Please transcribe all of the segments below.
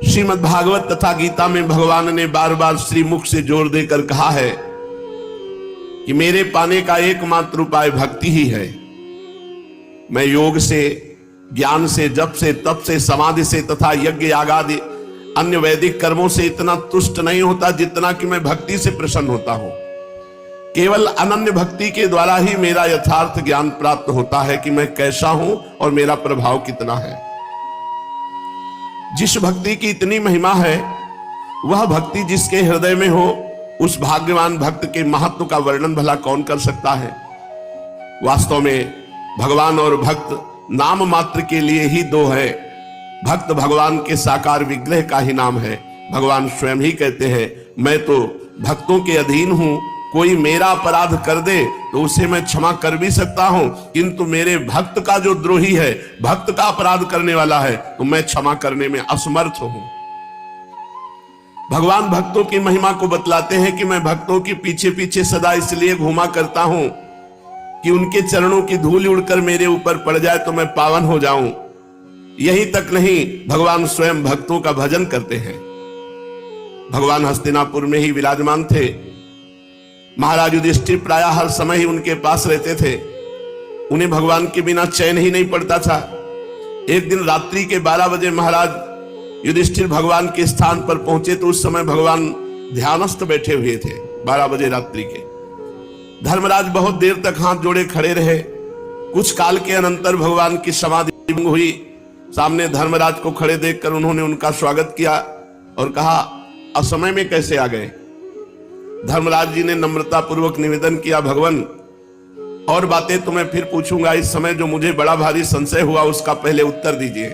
श्रीमद् भागवत तथा गीता में भगवान ने बार बार श्रीमुख से जोर देकर कहा है कि मेरे पाने का एकमात्र उपाय भक्ति ही है। मैं योग से, ज्ञान से, जप से, तप से, समाधि से तथा यज्ञ याग आदि अन्य वैदिक कर्मों से इतना तुष्ट नहीं होता जितना कि मैं भक्ति से प्रसन्न होता हूं। केवल अनन्य भक्ति के द्वारा ही मेरा यथार्थ ज्ञान प्राप्त होता है कि मैं कैसा हूं और मेरा प्रभाव कितना है। जिस भक्ति की इतनी महिमा है, वह भक्ति जिसके हृदय में हो, उस भाग्यवान भक्त के महत्व का वर्णन भला कौन कर सकता है। वास्तव में भगवान और भक्त नाम मात्र के लिए ही दो है। भक्त भगवान के साकार विग्रह का ही नाम है। भगवान स्वयं ही कहते हैं, मैं तो भक्तों के अधीन हूं, कोई मेरा अपराध कर दे तो उसे मैं क्षमा कर भी सकता हूं, किंतु मेरे भक्त का जो द्रोही है, भक्त का अपराध करने वाला है, तो मैं क्षमा करने में असमर्थ हूं। भगवान भक्तों की महिमा को बतलाते हैं कि मैं भक्तों के पीछे पीछे सदा इसलिए घूमा करता हूं कि उनके चरणों की धूल उड़कर मेरे ऊपर पड़ जाए तो मैं पावन हो जाऊं। यही तक नहीं, भगवान स्वयं भक्तों का भजन करते हैं। भगवान हस्तिनापुर में ही विराजमान थे। महाराज युधिष्ठिर प्रायः हर समय ही उनके पास रहते थे। उन्हें भगवान के बिना चैन ही नहीं पड़ता था। एक दिन रात्रि के 12 बजे महाराज युधिष्ठिर भगवान के स्थान पर पहुंचे तो उस समय भगवान ध्यानस्थ बैठे हुए थे। 12 बजे रात्रि के। धर्मराज बहुत देर तक हाथ जोड़े खड़े रहे। कुछ काल के अनंतर भगवान की समाधि भंग हुई। सामने धर्मराज को खड़े देखकर उन्होंने उनका स्वागत किया और कहा, असमय में कैसे आ गए। धर्मराज जी ने नम्रता पूर्वक निवेदन किया, भगवान और बातें तो मैं फिर पूछूंगा, इस समय जो मुझे बड़ा भारी संशय हुआ उसका पहले उत्तर दीजिए।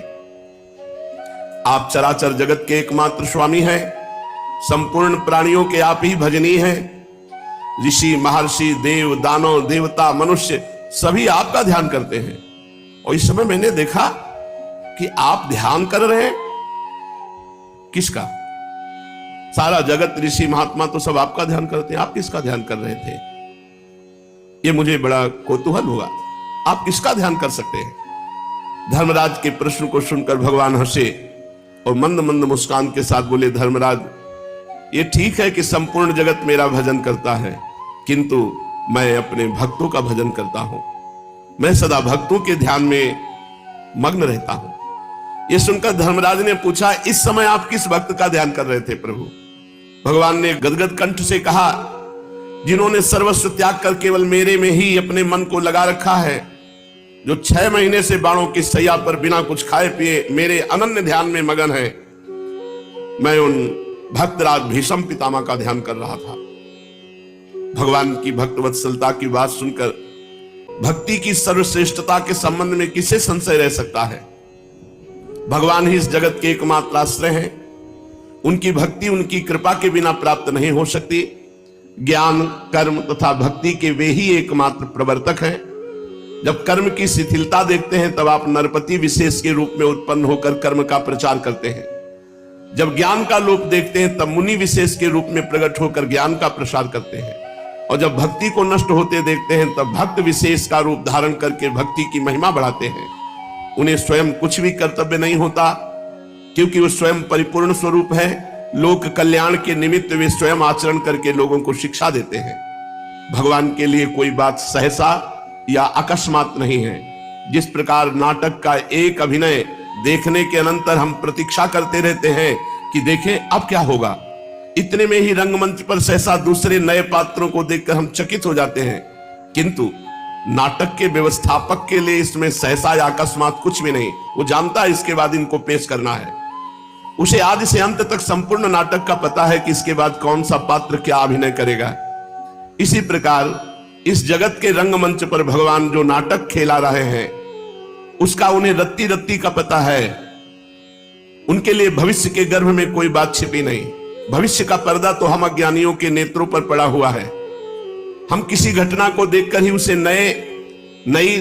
आप चराचर जगत के एकमात्र स्वामी हैं, संपूर्ण प्राणियों के आप ही भजनीय हैं। ऋषि, महर्षि, देव, दानव, देवता, मनुष्य सभी आपका ध्यान करते हैं। और इस समय मैंने देखा कि आप ध्यान कर रहे हैं। किसका? सारा जगत, ऋषि, महात्मा तो सब आपका ध्यान करते हैं, आप किसका ध्यान कर रहे थे? ये मुझे बड़ा कौतूहल हुआ। आप किसका ध्यान कर सकते हैं? धर्मराज के प्रश्न को सुनकर भगवान हंसे और मंद मंद मुस्कान के साथ बोले, धर्मराज, ये ठीक है कि संपूर्ण जगत मेरा भजन करता है, किंतु मैं अपने भक्तों का भजन करता हूं। मैं सदा भक्तों के ध्यान में मग्न रहता हूं। यह सुनकर धर्मराज ने पूछा, इस समय आप किस भक्त का ध्यान कर रहे थे प्रभु? भगवान ने गदगद कंठ से कहा, जिन्होंने सर्वस्व त्याग कर केवल मेरे में ही अपने मन को लगा रखा है, जो 6 महीने से बाणों की सैया पर बिना कुछ खाए पिए मेरे अनन्य ध्यान में मगन है। मैं उन भक्तराज भीष्म पितामह का ध्यान कर रहा था। भगवान की भक्तवत्सलता की बात सुनकर भक्ति की सर्वश्रेष्ठता के संबंध में किसे संशय रह सकता है। भगवान ही इस जगत के एकमात्र आश्रय हैं। उनकी भक्ति उनकी कृपा के बिना प्राप्त नहीं हो सकती। ज्ञान, कर्म तथा भक्ति के वे ही एकमात्र प्रवर्तक हैं। जब कर्म की शिथिलता देखते हैं तब आप नरपति विशेष के रूप में उत्पन्न होकर कर्म का प्रचार करते हैं। जब ज्ञान का लोप देखते हैं तब मुनि विशेष के रूप में प्रकट होकर ज्ञान का प्रसार करते हैं। और जब भक्ति को नष्ट होते देखते हैं तब भक्त विशेष का रूप धारण करके भक्ति की महिमा बढ़ाते हैं। उन्हें स्वयं कुछ भी कर्तव्य नहीं होता, क्योंकि वो स्वयं परिपूर्ण स्वरूप है। लोक कल्याण के निमित्त वे स्वयं आचरण करके लोगों को शिक्षा देते हैं। भगवान के लिए कोई बात सहसा या अकस्मात नहीं है। जिस प्रकार नाटक का एक अभिनय देखने के अनंतर हम प्रतीक्षा करते रहते हैं कि देखें अब क्या होगा, इतने में ही रंगमंच पर सहसा दूसरे नए पात्रों को देखकर हम चकित हो जाते हैं। किंतु नाटक के व्यवस्थापक के लिए इसमें सहसा या अकस्मात कुछ भी नहीं। वो जानता है इसके बाद इनको पेश करना है। उसे आदि से अंत तक संपूर्ण नाटक का पता है कि इसके बाद कौन सा पात्र क्या अभिनय करेगा। इसी प्रकार इस जगत के रंगमंच पर भगवान जो नाटक खेला रहे हैं उसका उन्हें रत्ती रत्ती का पता है। उनके लिए भविष्य के गर्भ में कोई बात छिपी नहीं। भविष्य का पर्दा तो हम अज्ञानियों के नेत्रों पर पड़ा हुआ है। हम किसी घटना को देखकर ही उसे नई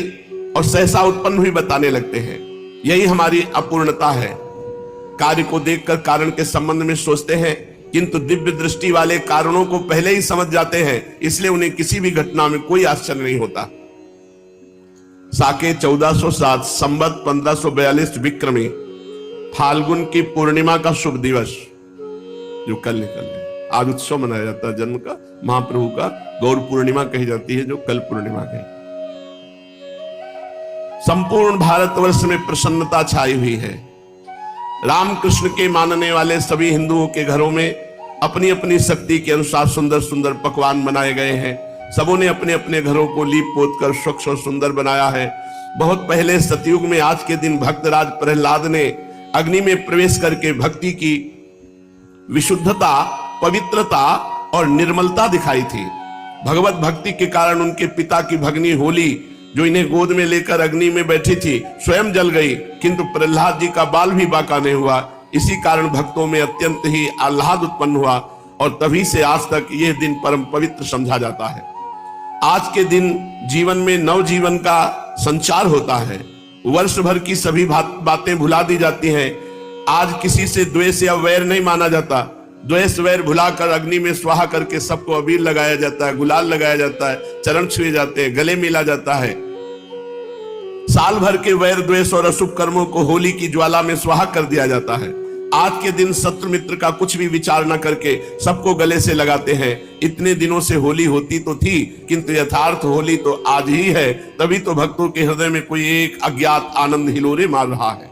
और सहसा उत्पन्न हुई बताने लगते हैं। यही हमारी अपूर्णता है। कार्य को देखकर कारण के संबंध में सोचते हैं, किंतु दिव्य दृष्टि वाले कारणों को पहले ही समझ जाते हैं, इसलिए उन्हें किसी भी घटना में कोई आश्चर्य नहीं होता। साके 1407 संवत 1542 विक्रमी फाल्गुन की पूर्णिमा का शुभ दिवस जो कल निकल है, आज उत्सव मनाया जाता है जन्म का, महाप्रभु का गौर पूर्णिमा कही जाती है जो कल पूर्णिमा कही। संपूर्ण भारतवर्ष में प्रसन्नता छाई हुई है। रामकृष्ण के मानने वाले सभी हिंदुओं के घरों में अपनी अपनी शक्ति के अनुसार सुंदर सुंदर पकवान बनाए गए हैं। सबों ने अपने अपने घरों को लीप पोत कर स्वच्छ और सुंदर बनाया है। बहुत पहले सतयुग में आज के दिन भक्तराज प्रहलाद ने अग्नि में प्रवेश करके भक्ति की विशुद्धता, पवित्रता और निर्मलता दिखाई थी। भगवत भक्ति के कारण उनके पिता की भगनी होली, जो इन्हें गोद में लेकर अग्नि में बैठी थी, स्वयं जल गई, किंतु प्रहलाद जी का बाल भी बाका नहीं हुआ। इसी कारण भक्तों में अत्यंत ही आह्लाद उत्पन्न हुआ और तभी से आज तक यह दिन परम पवित्र समझा जाता है। आज के दिन जीवन में नवजीवन का संचार होता है। वर्ष भर की सभी बातें भुला दी जाती हैं। आज किसी से द्वेष या वैर नहीं माना जाता। द्वेष वैर भुलाकर अग्नि में स्वाहा करके सबको अबीर लगाया जाता है, गुलाल लगाया जाता है, चरण छुए जाते हैं, गले मिला जाता है। साल भर के वैर द्वेष और अशुभ कर्मों को होली की ज्वाला में स्वाहा कर दिया जाता है। आज के दिन शत्रु मित्र का कुछ भी विचार न करके सबको गले से लगाते हैं। इतने दिनों से होली होती तो थी, किंतु यथार्थ होली तो आज ही है। तभी तो भक्तों के हृदय में कोई एक अज्ञात आनंद हिलोरे मार रहा है।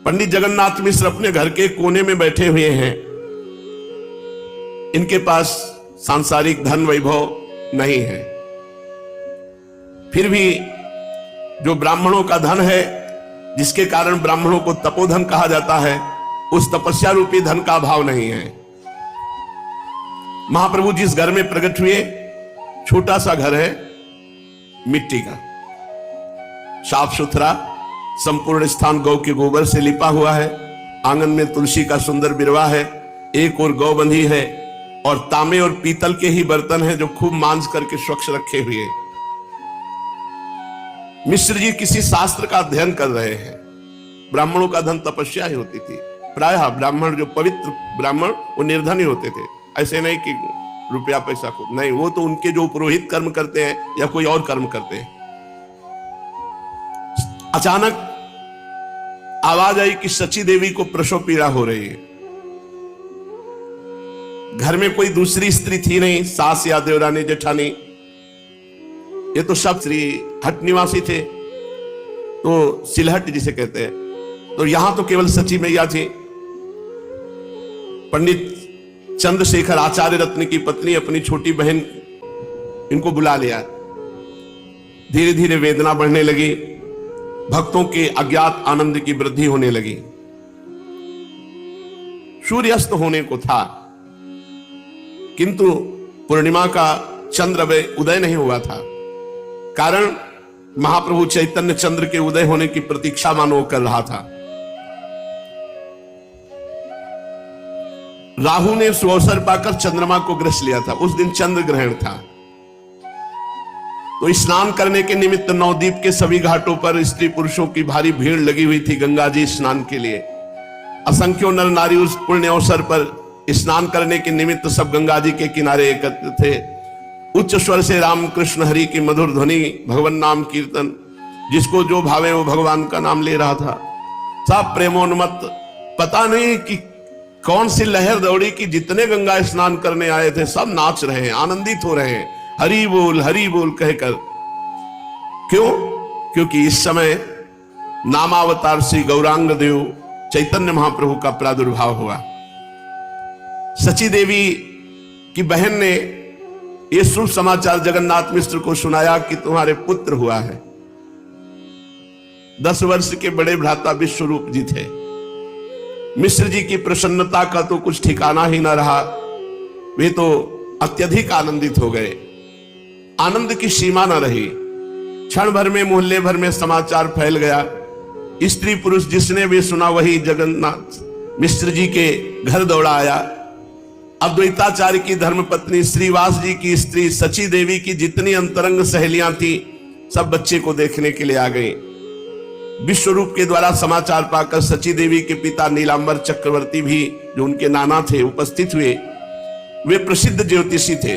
पंडित जगन्नाथ मिश्र अपने घर के कोने में बैठे हुए हैं। इनके पास सांसारिक धन वैभव नहीं है, फिर भी जो ब्राह्मणों का धन है, जिसके कारण ब्राह्मणों को तपोधन कहा जाता है, उस तपस्या रूपी धन का अभाव नहीं है। महाप्रभु जिस घर में प्रकट हुए, छोटा सा घर है, मिट्टी का, साफ सुथरा, संपूर्ण स्थान गौ के गोबर से लिपा हुआ है। आंगन में तुलसी का सुंदर बिरवा है, एक और गौ बंधी है और तांबे और पीतल के ही बर्तन हैं जो खूब मांज करके स्वच्छ रखे हुए। मिश्र जी किसी शास्त्र का अध्ययन कर रहे हैं। ब्राह्मणों का धन तपस्या ही होती थी। प्रायः ब्राह्मण, जो पवित्र ब्राह्मण, वो निर्धन ही होते थे। ऐसे नहीं कि रुपया पैसा को नहीं, वो तो उनके जो पुरोहित कर्म करते हैं या कोई और कर्म करते हैं। अचानक आवाज आई कि सची देवी को प्रसव पीड़ा हो रही है। घर में कोई दूसरी स्त्री थी नहीं, सास या देवरानी जेठानी, ये तो सब श्री हट निवासी थे, तो सिलहट जिसे कहते हैं। तो यहां तो केवल सची मैया थी। पंडित चंद्रशेखर आचार्य रत्न की पत्नी अपनी छोटी बहन इनको बुला लिया। धीरे धीरे वेदना बढ़ने लगी, भक्तों के अज्ञात आनंद की वृद्धि होने लगी। सूर्यास्त होने को था, किंतु पूर्णिमा का चंद्र उदय नहीं हुआ था। कारण महाप्रभु चैतन्य चंद्र के उदय होने की प्रतीक्षा मानो कर रहा था। राहु ने सुअवसर पाकर चंद्रमा को ग्रस लिया था। उस दिन चंद्र ग्रहण था। तो स्नान करने के निमित्त नवद्वीप के सभी घाटों पर स्त्री पुरुषों की भारी भीड़ लगी हुई थी गंगा जी स्नान के लिए। असंख्यों नर नारी उस पुण्य अवसर पर स्नान करने के निमित्त सब गंगा जी के किनारे एकत्र थे। उच्च स्वर से राम कृष्ण हरि की मधुर ध्वनि, भगवान नाम कीर्तन, जिसको जो भावे वो भगवान का नाम ले रहा था। सब प्रेमोन्मत्त, पता नहीं कि कौन सी लहर दौड़ी कि जितने गंगा स्नान करने आए थे सब नाच रहे हैं, आनंदित हो रहे हैं, हरि बोल कहकर। क्यों? क्योंकि इस समय नामावतार श्री गौरांग देव चैतन्य महाप्रभु का प्रादुर्भाव हुआ। सची देवी की बहन ने यह शुभ समाचार जगन्नाथ मिश्र को सुनाया कि तुम्हारे पुत्र हुआ है। 10 वर्ष के बड़े भ्राता विश्वरूप जी थे। मिश्र जी की प्रसन्नता का तो कुछ ठिकाना ही न रहा। वे तो अत्यधिक आनंदित हो गए। आनंद की सीमा न रही। क्षण भर में मोहल्ले भर में समाचार फैल गया। स्त्री पुरुष जिसने भी सुना वही जगन्नाथ मिश्र जी के घर दौड़ा आया। अद्वैताचार्य की धर्मपत्नी श्रीवास जी की स्त्री सची देवी की जितनी अंतरंग सहेलियां थी, सब बच्चे को देखने के लिए आ गई। विश्वरूप के द्वारा समाचार पाकर सची देवी के पिता नीलांबर चक्रवर्ती भी, जो उनके नाना थे, उपस्थित हुए। वे प्रसिद्ध ज्योतिषी थे।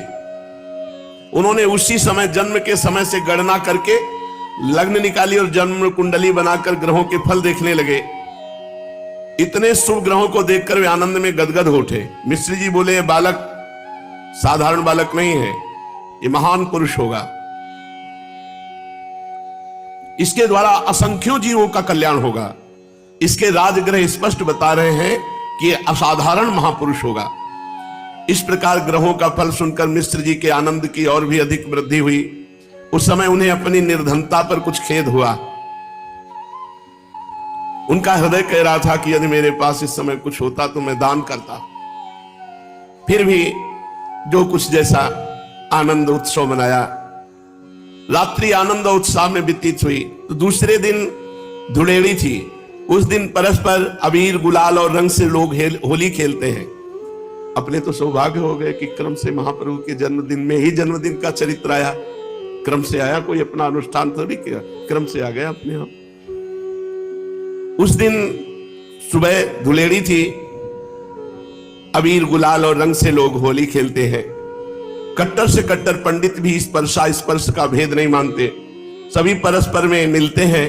उन्होंने उसी समय जन्म के समय से गणना करके लग्न निकाली और जन्म कुंडली बनाकर ग्रहों के फल देखने लगे। इतने शुभ ग्रहों को देखकर वे आनंद में गदगद हो उठे। मिश्र जी बोले, ये बालक साधारण बालक नहीं है, ये महान पुरुष होगा, इसके द्वारा असंख्यों जीवों का कल्याण होगा। इसके राजग्रह स्पष्ट बता रहे हैं कि असाधारण महापुरुष होगा। इस प्रकार ग्रहों का फल सुनकर मिश्र जी के आनंद की और भी अधिक वृद्धि हुई। उस समय उन्हें अपनी निर्धनता पर कुछ खेद हुआ। उनका हृदय कह रहा था कि यदि मेरे पास इस समय कुछ होता तो मैं दान करता। फिर भी जो कुछ जैसा आनंद उत्सव मनाया। रात्रि आनंद और उत्साह में व्यतीत हुई। तो दूसरे दिन धुलेड़ी थी। उस दिन परस्पर अबीर गुलाल और रंग से लोग होली खेलते हैं। अपने तो सौभाग्य हो गए कि क्रम से महाप्रभु के जन्मदिन में ही जन्मदिन का चरित्र आया। क्रम से आया, कोई अपना अनुष्ठान थोड़ी किया, क्रम से आ गया अपने आप। उस दिन सुबह धुलेड़ी थी। अबीर गुलाल और रंग से लोग होली खेलते हैं। कट्टर से कट्टर पंडित भी स्पर्श का भेद नहीं मानते। सभी परस्पर में मिलते हैं।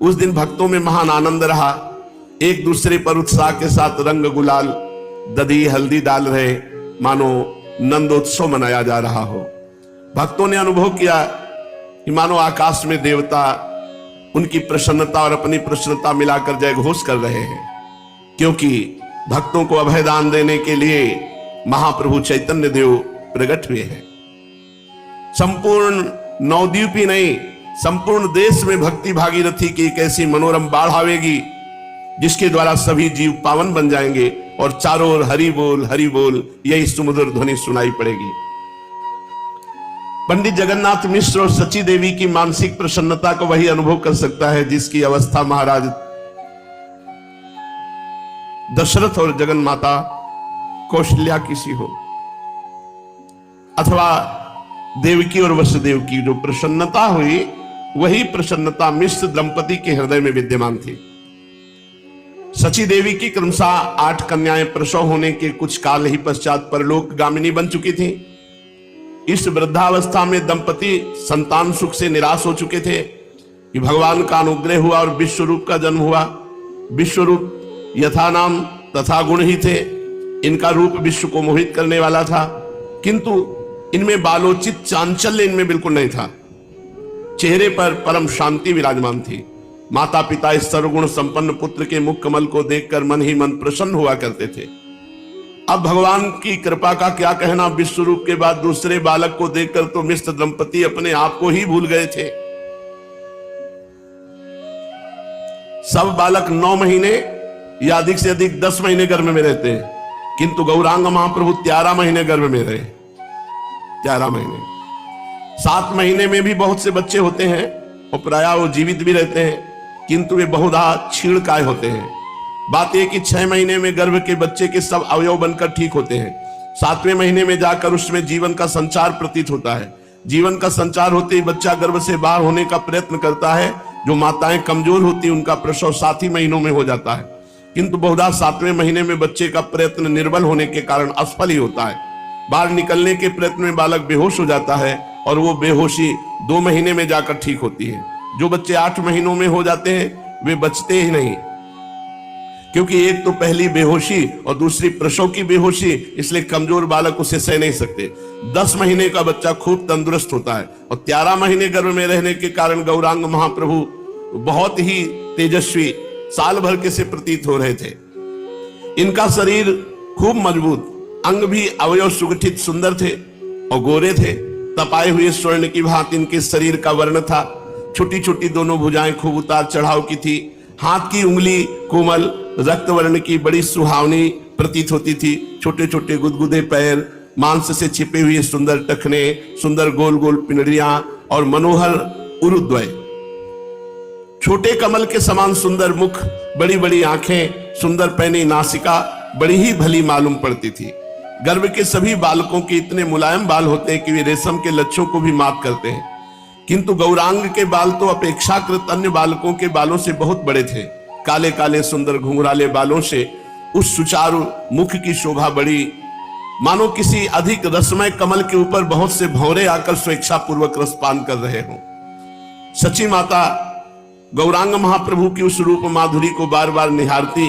उस दिन भक्तों में महान आनंद रहा। एक दूसरे पर उत्साह के साथ रंग गुलाल दधी हल्दी डाल रहे, मानो नंदोत्सव मनाया जा रहा हो। भक्तों ने अनुभव किया कि मानो आकाश में देवता उनकी प्रसन्नता और अपनी प्रसन्नता मिलाकर जय घोष कर रहे हैं, क्योंकि भक्तों को अभयदान देने के लिए महाप्रभु चैतन्य देव प्रकट हुए हैं। संपूर्ण नवद्वीप ही नहीं, संपूर्ण देश में भक्ति भागीरथी की एक ऐसी मनोरम बाढ़ आवेगी जिसके द्वारा सभी जीव पावन बन जाएंगे और चारों ओर हरि बोल यही सुमधुर ध्वनि सुनाई पड़ेगी। पंडित जगन्नाथ मिश्र और सची देवी की मानसिक प्रसन्नता को वही अनुभव कर सकता है जिसकी अवस्था महाराज दशरथ और जगन माता कौशल्या की सी हो, अथवा देवकी और वसुदेव की जो प्रसन्नता हुई वही प्रसन्नता मिश्र दंपति के हृदय में विद्यमान थी। सची देवी की क्रमशः 8 कन्याएं प्रसव होने के कुछ काल ही पश्चात परलोक गामिनी बन चुकी थी। इस वृद्धावस्था में दंपति संतान सुख से निराश हो चुके थे कि भगवान का अनुग्रह हुआ और विश्वरूप का जन्म हुआ। विश्वरूप यथा नाम तथा गुण ही थे। इनका रूप विश्व को मोहित करने वाला था, किंतु इनमें बालोचित चांचल्य इनमें बिल्कुल नहीं था। चेहरे पर परम शांति विराजमान थी। माता पिता इस सर्वगुण संपन्न पुत्र के मुख कमल को देखकर मन ही मन प्रसन्न हुआ करते थे। अब भगवान की कृपा का क्या कहना, विश्वरूप के बाद दूसरे बालक को देखकर तो मिश्र दंपति अपने आप को ही भूल गए थे। सब बालक 9 महीने या अधिक से अधिक 10 महीने गर्भ में रहते हैं, किंतु गौरांग महाप्रभु 13 महीने गर्भ में रहे। 13 महीने। 7 महीने में भी बहुत से बच्चे होते हैं और प्रायः वो जीवित भी रहते हैं, किंतु वे बहुधा क्षीणकाय होते हैं। बात यह कि 6 महीने में गर्भ के बच्चे के सब अवयव बनकर ठीक होते हैं। 7वें महीने में जाकर उसमें जीवन का संचार प्रतीत होता है। जीवन का संचार होते ही बच्चा गर्भ से बाहर होने का प्रयत्न करता है। जो माताएं कमजोर होती उनका प्रसव 7 ही महीनों में हो जाता है, किंतु बहुधा 7वें महीने में बच्चे का प्रयत्न निर्बल होने के कारण असफल ही होता है। बाहर निकलने के प्रयत्न में बालक बेहोश हो जाता है और वो बेहोशी 2 महीने में जाकर ठीक होती है। जो बच्चे 8 महीनों में हो जाते हैं वे बचते ही नहीं, क्योंकि एक तो पहली बेहोशी और दूसरी प्रसव की बेहोशी, इसलिए कमजोर बालक उसे सह नहीं सकते। 10 महीने का बच्चा खूब तंदुरुस्त होता है और 13 महीने गर्भ में रहने के कारण गौरांग महाप्रभु बहुत ही तेजस्वी साल भर के से प्रतीत हो रहे थे। इनका शरीर खूब मजबूत, अंग भी अवयव सुगठित सुंदर थे और गोरे थे। तपाए हुए स्वर्ण की भांति इनके शरीर का वर्ण था। छोटी छोटी दोनों भुजाएं खूब उतार चढ़ाव की थी। हाथ की उंगली कोमल रक्त वर्ण की बड़ी सुहावनी प्रतीत होती थी। छोटे छोटे गुदगुदे पैर, मांस से छिपे हुए सुंदर टखने, सुंदर गोल गोल पिंडलियां और मनोहर उरुद्वय। छोटे कमल के समान सुंदर मुख, बड़ी बड़ी आंखें, सुंदर पैनी नासिका बड़ी ही भली मालूम पड़ती थी। गर्भ के सभी बालकों के इतने मुलायम बाल होते हैं कि वे रेशम के लच्छों को भी मात करते हैं, किंतु गौरांग के बाल तो अपेक्षाकृत अन्य बालकों के बालों से बहुत बड़े थे। काले काले सुंदर घुंघराले बालों से उस सुचारू मुख की शोभा बड़ी, मानो किसी अधिक रसमय कमल के ऊपर बहुत से भंवरे आकर स्वेच्छा पूर्वक रसपान कर रहे हों। सची माता गौरांग महाप्रभु की उस रूप माधुरी को बार बार निहारती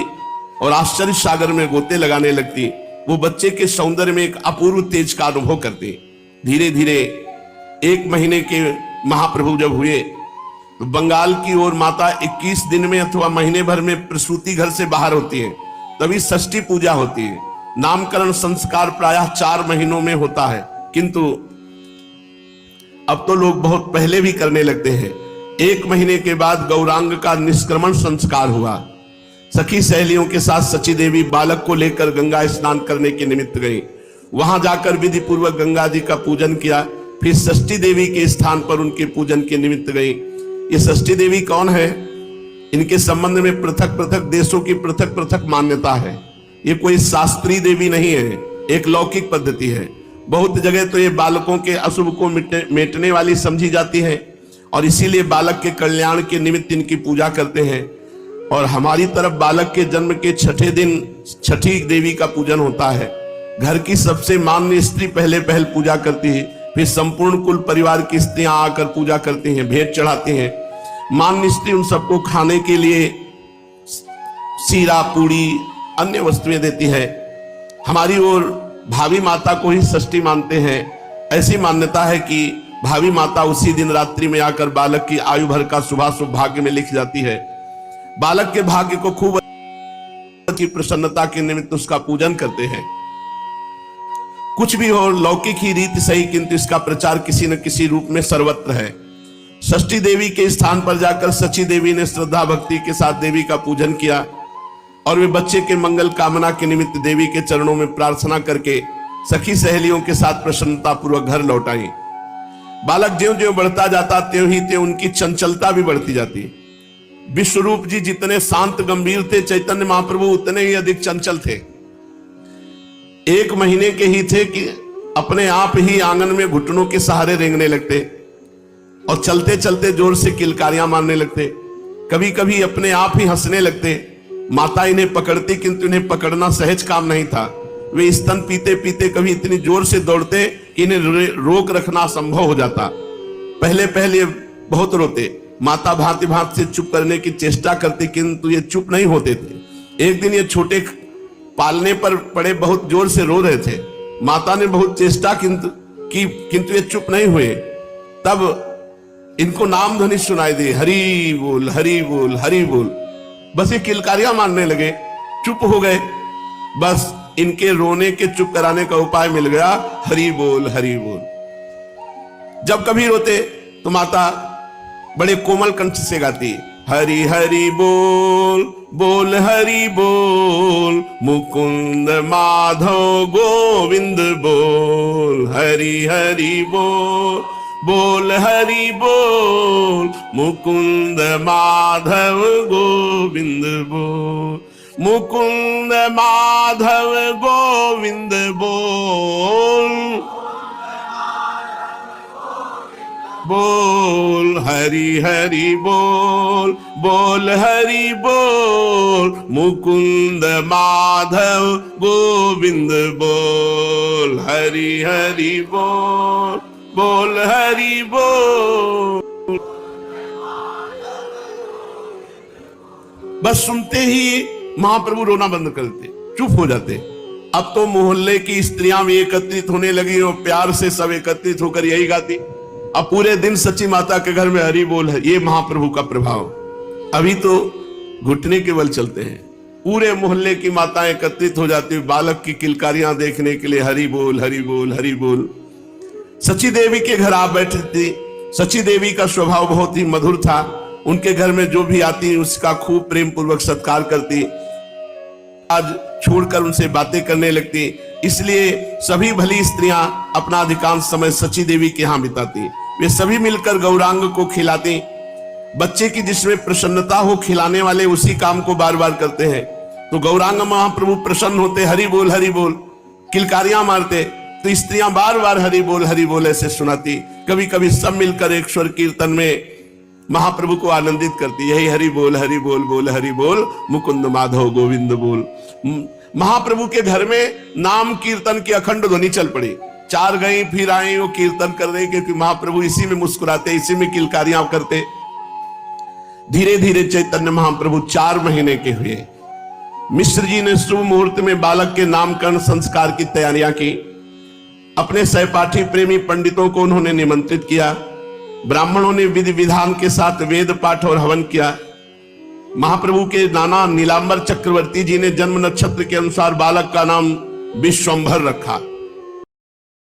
और आश्चर्य सागर में गोते लगाने लगती। वो बच्चे के सौंदर्य में एक अपूर्व तेज का अनुभव करती। धीरे धीरे 1 महीने के महाप्रभु जब हुए तो बंगाल की ओर माता 21 दिन में अथवा महीने भर में प्रसूति घर से बाहर होती है, तभी षष्ठी पूजा होती है। नामकरण संस्कार प्रायः 4 महीनों में होता है, किंतु अब तो लोग बहुत पहले भी करने लगते हैं। 1 महीने के बाद गौरांग का निष्क्रमण संस्कार हुआ। सखी सहेलियों के साथ सची देवी बालक को लेकर गंगा स्नान करने के निमित्त गई। वहां जाकर विधि पूर्वक गंगा जी का पूजन किया। फिर षष्ठी देवी के स्थान पर उनके पूजन के निमित्त गई। ये षष्ठी देवी कौन है? इनके संबंध में पृथक पृथक देशों की पृथक पृथक मान्यता है। ये कोई शास्त्रीय देवी नहीं है, एक लौकिक पद्धति है। बहुत जगह तो ये बालकों के अशुभ को मिटने वाली समझी जाती है और इसीलिए बालक के कल्याण के निमित्त इनकी पूजा करते हैं। और हमारी तरफ बालक के जन्म के 6ठे दिन छठी देवी का पूजन होता है। घर की सबसे मान्य स्त्री पहले पूजा करती है, फिर संपूर्ण कुल परिवार की स्त्रियां आकर पूजा करती हैं, भेंट चढ़ाती हैं। मान्य स्त्री उन सबको खाने के लिए सीरा, पूड़ी, अन्य वस्तुएं देती है। हमारी ओर भावी माता को ही षष्ठी मानते हैं। ऐसी मान्यता है कि भावी माता उसी दिन रात्रि में आकर बालक की आयु भर का शुभाशुभ भाग्य में लिख जाती है। बालक के भाग्य को खूब की प्रसन्नता के निमित्त उसका पूजन करते हैं। कुछ भी हो, लौकिक ही रीति सही, किंतु इसका प्रचार किसी न किसी रूप में सर्वत्र है। षष्ठी देवी के स्थान पर जाकर सची देवी ने श्रद्धा भक्ति के साथ देवी का पूजन किया और वे बच्चे के मंगल कामना के निमित्त देवी के चरणों में प्रार्थना करके सखी सहेलियों के साथ प्रसन्नता पूर्वक घर लौट आई। बालक ज्यों ज्यों बढ़ता जाता त्यों ही त्यों उनकी चंचलता भी बढ़ती जाती। विश्वरूप जी जितने शांत गंभीर थे, चैतन्य महाप्रभु उतने ही अधिक चंचल थे। 1 महीने के ही थे कि अपने आप ही आंगन में घुटनों के सहारे रेंगने लगते और चलते चलते जोर से किलकारियां मारने लगते। कभी कभी अपने आप ही हंसने लगते। माता इन्हें पकड़ती, किंतु इन्हें पकड़ना सहज काम नहीं था। वे स्तन पीते पीते कभी इतनी जोर से दौड़ते कि इन्हें रोक रखना असंभव हो जाता। पहले बहुत रोते। माता भांति भांति से चुप करने की चेष्टा करती, किंतु ये चुप नहीं होते थे। एक दिन ये छोटे पालने पर पड़े बहुत जोर से रो रहे थे। माता ने बहुत चेष्टा किंतु ये चुप नहीं हुए। तब इनको नाम ध्वनि सुनाई दी, हरि बोल हरि बोल हरि बोल। बस ये किलकारियां मारने लगे, चुप हो गए। बस इनके रोने के चुप कराने का उपाय मिल गया, हरि बोल हरि बोल। जब कभी रोते तो माता बड़े कोमल कंठ से गाती, हरि हरि बोल बोल हरि बोल, मुकुंद माधव गोविंद बोल, हरि हरि बोल बोल हरि बोल, मुकुंद माधव गोविंद बोल, मुकुंद माधव गोविंद बोल, बोल हरि हरि बोल बोल हरि बोल, मुकुंद माधव गोविंद बोल, हरि हरि बोल बोल हरि बोल। बस सुनते ही महाप्रभु रोना बंद करते, चुप हो जाते। अब तो मोहल्ले की स्त्रियां भी एकत्रित होने लगी और प्यार से सब एकत्रित होकर यही गाती। अब पूरे दिन सच्ची माता के घर में हरि बोल है। ये महाप्रभु का प्रभाव। अभी तो घुटने के बल चलते हैं। पूरे मोहल्ले की माताएं एकत्रित हो जाती, बालक की किलकारियां देखने के लिए, हरि बोल हरि बोल हरि बोल। सची देवी के घर आप बैठी थी। सची देवी का स्वभाव बहुत ही मधुर था। उनके घर में जो भी आती उसका खूब प्रेम पूर्वक सत्कार करती, आज छोड़कर उनसे बातें करने लगती। इसलिए सभी भली स्त्रियां अपना अधिकांश समय सची देवी के यहां बिताती। वे सभी मिलकर गौरांग को खिलाती। बच्चे की जिसमें प्रसन्नता हो, खिलाने वाले उसी काम को बार बार करते हैं। तो गौरांग महाप्रभु प्रसन्न होते, हरि बोल किलकारियां मारते, तो स्त्रियां बार बार हरि बोल ऐसे सुनाती। कभी कभी सब मिलकर एक स्वर कीर्तन में महाप्रभु को आनंदित करती, यही हरि बोल बोल हरि बोल, मुकुंद माधव गोविंद बोल। महाप्रभु के घर में नाम कीर्तन की अखंड ध्वनि चल पड़ी। 4 गई फिर आई, वो कीर्तन कर रहे, क्योंकि महाप्रभु इसी में मुस्कुराते, इसी में किलकारियां करते। धीरे धीरे चैतन्य महाप्रभु 4 महीने के हुए। मिश्र जी ने शुभ मुहूर्त में बालक के नामकरण संस्कार की तैयारियां की। अपने सहपाठी प्रेमी पंडितों को उन्होंने निमंत्रित किया। ब्राह्मणों ने विधि विधान के साथ वेद पाठ और हवन किया। महाप्रभु के नाना नीलांबर चक्रवर्ती जी ने जन्म नक्षत्र के अनुसार बालक का नाम विश्वंभर रखा।